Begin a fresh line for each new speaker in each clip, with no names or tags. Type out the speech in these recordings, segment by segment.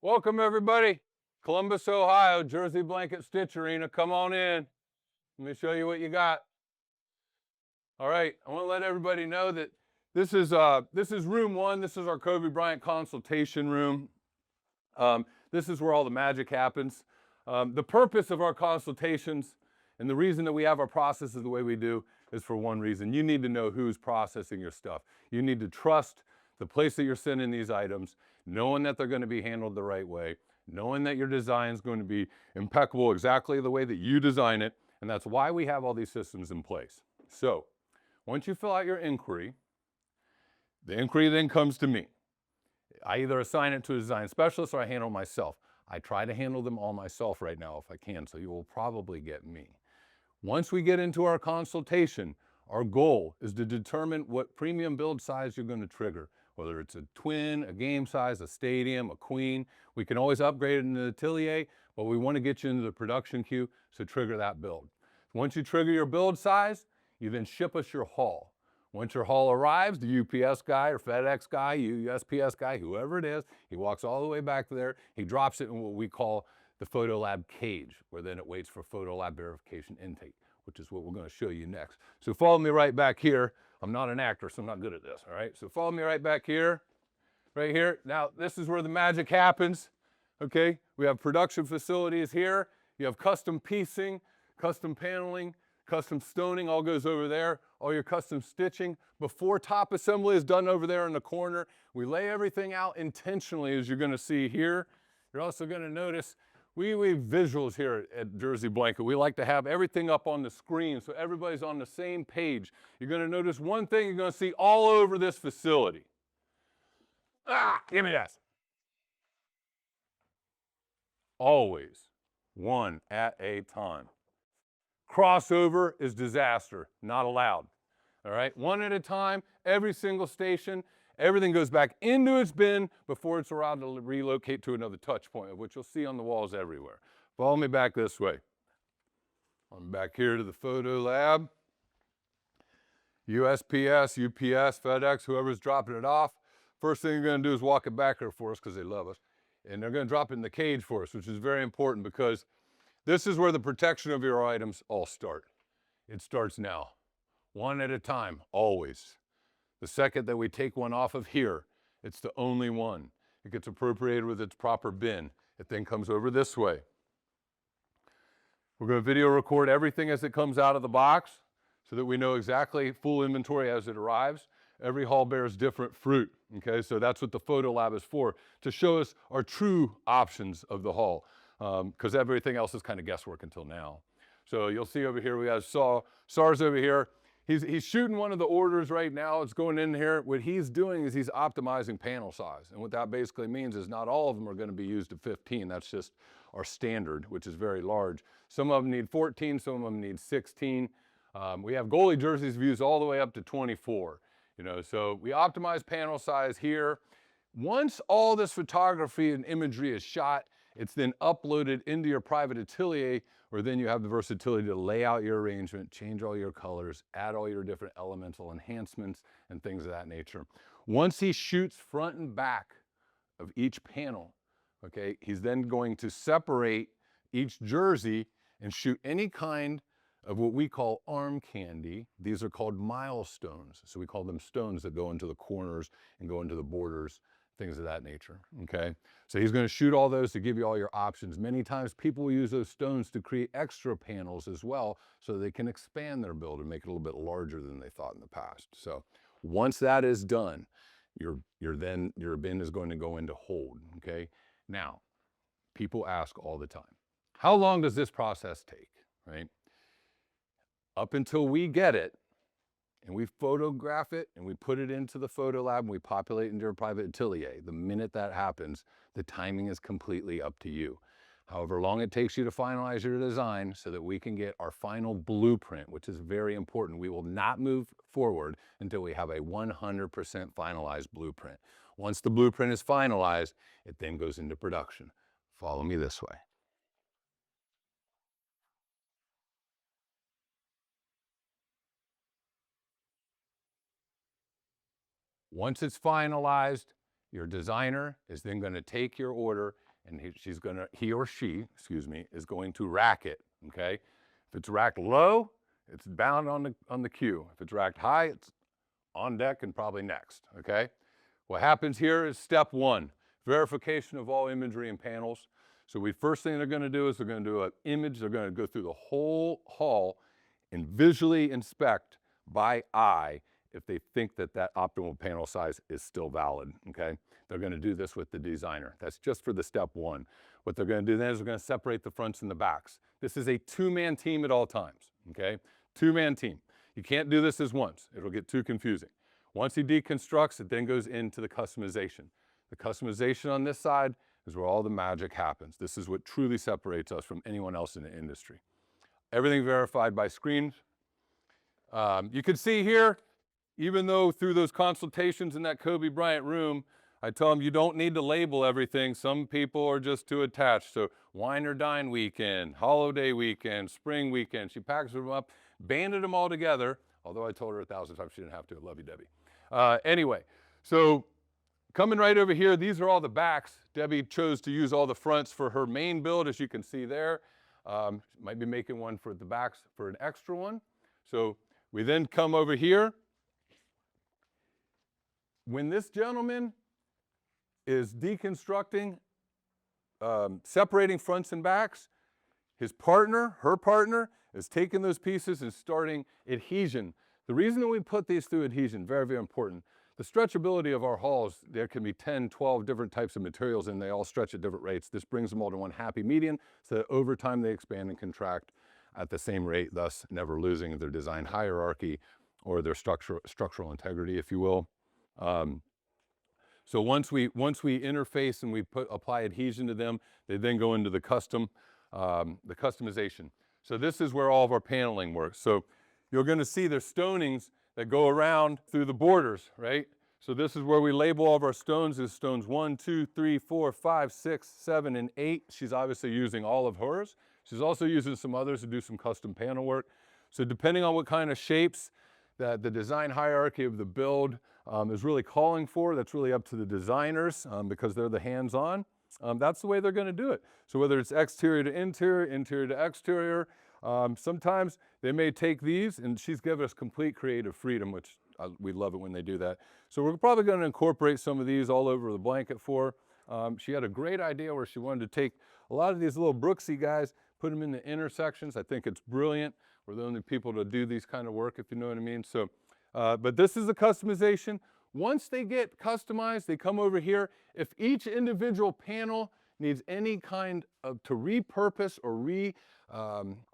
Welcome everybody. Columbus, Ohio, Jersey Blanket Stitch Arena. Come on in. Let me show you what you got. All right, I want to let everybody know that this is room one. This is our Kobe Bryant consultation room. This is where all the magic happens. The purpose of our consultations and the reason that we have our processes the way we do is for one reason. You need to know who's processing your stuff. You need to trust the place that you're sending these items, knowing that they're going to be handled the right way, knowing that your design is going to be impeccable exactly the way that you design it, and that's why we have all these systems in place. So, once you fill out your inquiry, the inquiry then comes to me. I either assign it to a design specialist or I handle it myself. I try to handle them all myself right now if I can, so you will probably get me. Once we get into our consultation, our goal is to determine what premium build size you're going to trigger, whether it's a twin, a game size, a stadium, a queen. We can always upgrade it in the atelier, but we want to get you into the production queue, so trigger that build. Once you trigger your build size, you then ship us your haul. Once your haul arrives, the UPS guy or FedEx guy, USPS guy, whoever it is, he walks all the way back there. He drops it in what we call the Photo Lab cage, where then it waits for Photo Lab verification intake, which is what we're going to show you next. So follow me right back here. I'm not an actor, so I'm not good at this, all right? So follow me right back here, right here. Now, this is where the magic happens, okay? We have production facilities here. You have custom piecing, custom paneling, custom stoning, all goes over there. All your custom stitching. Before top assembly is done over there in the corner, we lay everything out intentionally, as you're going to see here. You're also going to notice we visuals here at Jersey Blanket. We like to have everything up on the screen so everybody's on the same page. You're going to notice one thing you're going to see all over this facility. Give me that. Always one at a time. Crossover is disaster, not allowed. All right, one at a time, every single station, everything goes back into its bin before it's allowed to relocate to another touch point, which you'll see on the walls everywhere. Follow me back this way. I'm back here to the photo lab. USPS, UPS, FedEx, whoever's dropping it off. First thing you're going to do is walk it back here for us because they love us. And they're going to drop it in the cage for us, which is very important because this is where the protection of your items all start. It starts now. One at a time, always. The second that we take one off of here, it's the only one. It gets appropriated with its proper bin. It then comes over this way. We're going to video record everything as it comes out of the box so that we know exactly full inventory as it arrives. Every haul bears different fruit, okay? So that's what the photo lab is for, to show us our true options of the haul, because everything else is kind of guesswork until now. So you'll see over here we have SARS over here. He's shooting one of the orders right now. It's going in here. What he's doing is he's optimizing panel size. And what that basically means is not all of them are going to be used at 15. That's just our standard, which is very large. Some of them need 14, some of them need 16. We have goalie jerseys views all the way up to 24. You know, so we optimize panel size here. Once all this photography and imagery is shot, it's then uploaded into your private atelier, where then you have the versatility to lay out your arrangement, change all your colors, add all your different elemental enhancements and things of that nature. Once he shoots front and back of each panel, okay, he's then going to separate each jersey and shoot any kind of what we call arm candy. These are called milestones. So we call them stones that go into the corners and go into the borders, things of that nature, okay? So he's going to shoot all those to give you all your options. Many times people will use those stones to create extra panels as well so they can expand their build and make it a little bit larger than they thought in the past. So once that is done, your bin is going to go into hold, okay? Now, people ask all the time, how long does this process take, right? Up until we get it, and we photograph it, and we put it into the photo lab, and we populate into our private atelier. The minute that happens, the timing is completely up to you. However long it takes you to finalize your design so that we can get our final blueprint, which is very important. We will not move forward until we have a 100% finalized blueprint. Once the blueprint is finalized, it then goes into production. Follow me this way. Once it's finalized, your designer is then going to take your order and he or she, excuse me, is going to rack it, okay? If it's racked low, it's bound on the queue. If it's racked high, it's on deck and probably next, okay? What happens here is step one, verification of all imagery and panels. So first thing they're gonna do is they're gonna do an image, they're gonna go through the whole hall and visually inspect by eye if they think that that optimal panel size is still valid, okay? They're gonna do this with the designer. That's just for the step one. What they're gonna do then is they're gonna separate the fronts and the backs. This is a two-man team at all times, okay? Two-man team. You can't do this as once. It'll get too confusing. Once he deconstructs, it then goes into the customization. The customization on this side is where all the magic happens. This is what truly separates us from anyone else in the industry. Everything verified by screens. You can see here, even though through those consultations in that Kobe Bryant room, I tell them you don't need to label everything. Some people are just too attached. So wine or dine weekend, holiday weekend, spring weekend. She packs them up, banded them all together, although I told her 1,000 times she didn't have to. I love you, Debbie. Anyway, so coming right over here, these are all the backs. Debbie chose to use all the fronts for her main build, as you can see there. Might be making one for the backs for an extra one. So we then come over here. When this gentleman is deconstructing, separating fronts and backs, his partner, her partner, is taking those pieces and starting adhesion. The reason that we put these through adhesion, very, very important. The stretchability of our halls, there can be 10, 12 different types of materials and they all stretch at different rates. This brings them all to one happy median so that over time they expand and contract at the same rate, thus never losing their design hierarchy or their structural integrity, if you will. So once we interface and we apply adhesion to them, they then go into the customization. So this is where all of our paneling works. So you're going to see there's stonings that go around through the borders, right? So this is where we label all of our stones as stones 1, 2, 3, 4, 5, 6, 7, and 8. She's obviously using all of hers. She's also using some others to do some custom panel work. So depending on what kind of shapes that the design hierarchy of the build is really calling for, that's really up to the designers because they're the hands-on. That's the way they're going to do it. So whether it's exterior to interior, interior to exterior, sometimes they may take these, and she's given us complete creative freedom, which we love it when they do that. So we're probably going to incorporate some of these all over the blanket for her. She had a great idea where she wanted to take a lot of these little Brooksy guys, put them in the intersections. I think it's brilliant. We're the only people to do these kind of work, if you know what I mean. So, but this is the customization. Once they get customized, they come over here. If each individual panel needs any kind of to repurpose or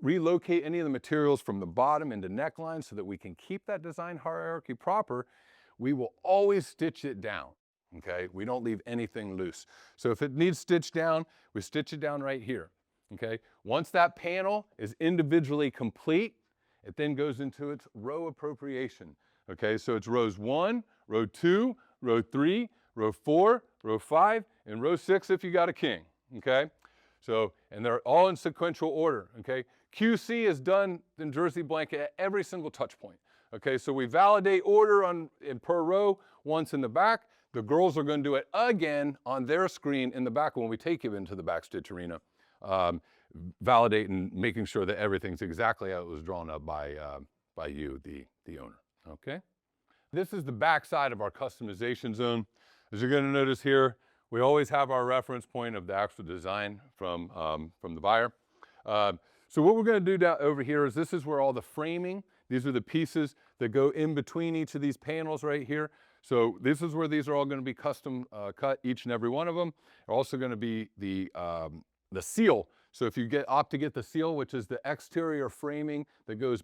relocate any of the materials from the bottom into necklines so that we can keep that design hierarchy proper, we will always stitch it down, okay? We don't leave anything loose. So if it needs stitched down, we stitch it down right here, okay? Once that panel is individually complete, it then goes into its row appropriation, okay? So it's rows 1, row 2, row 3, row 4, row 5, and row 6 if you got a king, okay? So, and they're all in sequential order, okay? QC is done in Jersey Blanket at every single touch point, okay? So we validate order per row once in the back. The girls are going to do it again on their screen in the back when we take you into the backstitch arena, validating, making sure that everything's exactly how it was drawn up by you, the owner, okay? This is the back side of our customization zone. As you're going to notice here, we always have our reference point of the actual design from the buyer. So what we're going to do down over here is this is where all the framing, these are the pieces that go in between each of these panels right here. So this is where these are all going to be custom cut, each and every one of them. They're also going to be the seal. So if you opt to get the seal, which is the exterior framing that goes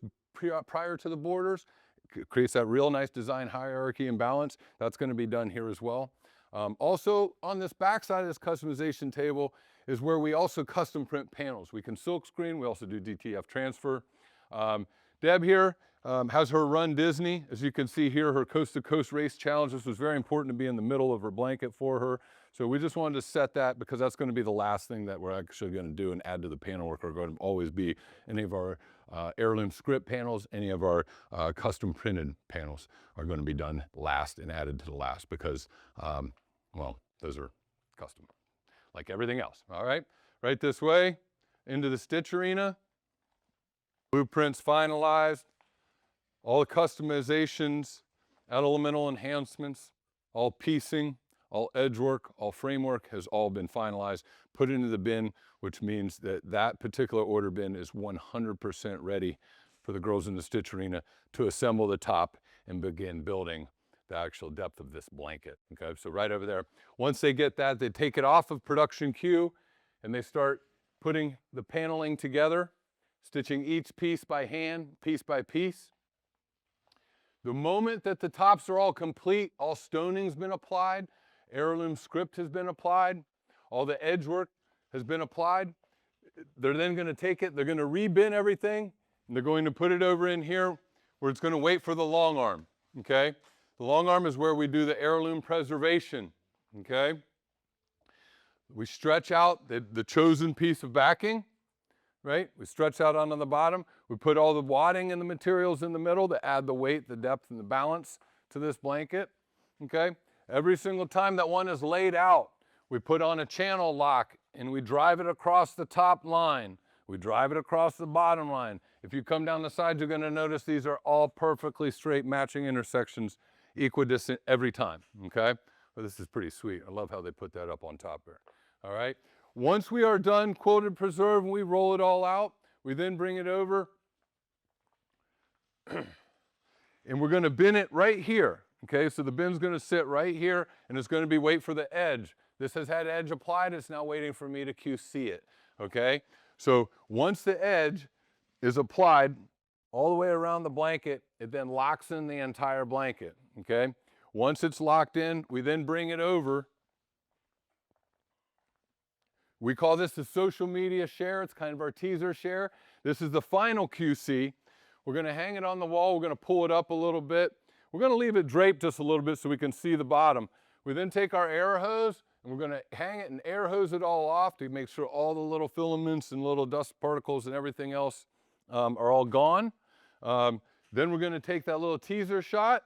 prior to the borders, creates that real nice design hierarchy and balance. That's going to be done here as well. Also on this back side of this customization table is where we also custom print panels. We can silk screen, we also do DTF transfer. Deb here has her Run Disney. As you can see here, her Coast to Coast Race Challenge. This was very important to be in the middle of her blanket for her. So we just wanted to set that because that's going to be the last thing that we're actually going to do and add to the panel work. Are going to always be any of our heirloom script panels, any of our custom printed panels are going to be done last and added to the last because, well, those are custom. like everything else, all right? Right this way, into the stitch arena. Blueprints finalized, all the customizations, elemental enhancements, all piecing, all edge work, all framework has all been finalized, put into the bin, which means that that particular order bin is 100% ready for the girls in the stitch arena to assemble the top and begin building the actual depth of this blanket, okay? So right over there. Once they get that, they take it off of production queue and they start putting the paneling together, stitching each piece by hand, piece by piece. The moment that the tops are all complete, all stoning's been applied, heirloom script has been applied, all the edge work has been applied, they're then going to take it, they're going to re-bin everything, and they're going to put it over in here where it's going to wait for the long arm, okay? The long arm is where we do the heirloom preservation, okay? We stretch out the chosen piece of backing, right? We stretch out onto the bottom. We put all the wadding and the materials in the middle to add the weight, the depth, and the balance to this blanket, okay? Every single time that one is laid out, we put on a channel lock and we drive it across the top line. We drive it across the bottom line. If you come down the sides, you're gonna notice these are all perfectly straight matching intersections, equidistant every time, okay? Well, this is pretty sweet. I love how they put that up on top there, all right? Once we are done quilted preserve and we roll it all out, we then bring it over and we're gonna bin it right here, okay? So the bin's gonna sit right here and it's gonna be wait for the edge. This has had edge applied, it's now waiting for me to QC it, okay? So once the edge is applied all the way around the blanket, it then locks in the entire blanket, okay? Once it's locked in, we then bring it over. We call this the social media share. It's kind of our teaser share. This is the final QC. We're gonna hang it on the wall. We're gonna pull it up a little bit. We're gonna leave it draped just a little bit so we can see the bottom. We then take our air hose and we're gonna hang it and air hose it all off to make sure all the little filaments and little dust particles and everything else are all gone. Then we're gonna take that little teaser shot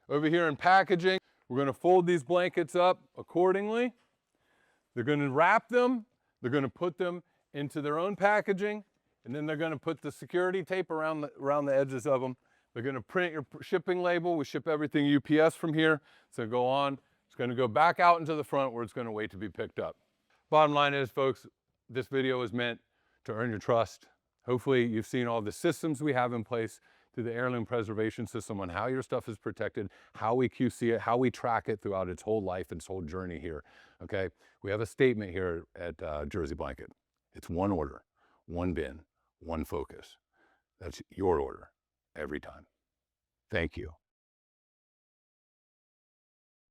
over here in packaging. We're gonna fold these blankets up accordingly. They're gonna wrap them. They're gonna put them into their own packaging, and then they're gonna put the security tape around the edges of them. They're gonna print your shipping label. We ship everything UPS from here. It's gonna go on. It's gonna go back out into the front where it's gonna wait to be picked up. Bottom line is, folks, this video is meant to earn your trust. Hopefully you've seen all the systems we have in place through the Heirloom Preservation System on how your stuff is protected, how we QC it, how we track it throughout its whole life, its whole journey here, okay? We have a statement here at Jersey Blanket. It's one order, one bin, one focus. That's your order every time. Thank you.